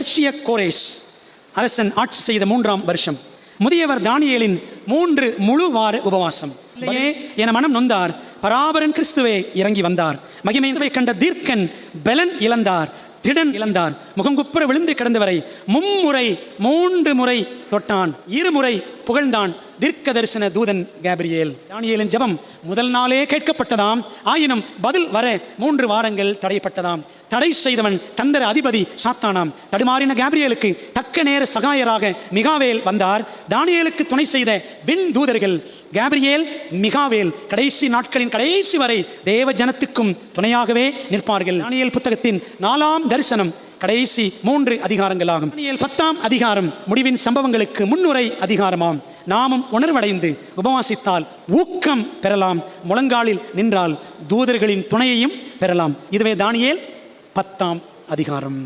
பெர்ஷிய கோரேஸ் அரசன் ஆட்சி செய்த 3ஆம் வருஷம். முதியவர் தானியேலின் 3 முழு வார உபவாசம். இல்லையே என மனம் நொந்தார். பராபரன் கிறிஸ்துவே இறங்கி வந்தார். மகிமையை கண்ட தீர்க்கன் பெலன் இழந்தார், திடன் இழந்தார். முகங்குப்புற விழுந்து கிடந்தவரை 3 முறை தொட்டான், 2 முறை புகழ்ந்தான் தீர்க்க தரிசன தூதன் கேப்ரியேல். தானியேலின் ஜெபம் முதல் நாளே கேட்கப்பட்டதாம். ஆயினும் பதில் வர 3 வாரங்கள் தடைப்பட்டதாம். தடை செய்தவன் தந்திர அதிபதி சாத்தானாம். தடுமாறின கேப்ரியேலுக்கு தக்க நேர சகாயராக மிகாவேல் வந்தார். தானியேலுக்கு துணை செய்த விண் தூதர்கள் கேப்ரியேல், மிகாவேல் கடைசி நாட்களின் கடைசி வரை தேவ ஜனத்துக்கும் துணையாகவே நிற்பார்கள். தானியேல் புத்தகத்தின் 4ஆம் தரிசனம் கடைசி 3 அதிகாரங்களாகும். தானியேல் 10ஆம் அதிகாரம் முடிவின் சம்பவங்களுக்கு முன்னுரை அதிகாரமாம். நாமும் உணர்வடைந்து உபவாசித்தால் ஊக்கம் பெறலாம். முழங்காலில் நின்றால் தூதர்களின் துணையையும் பெறலாம். இதுவே தானியேல் 10ஆம் அதிகாரம்.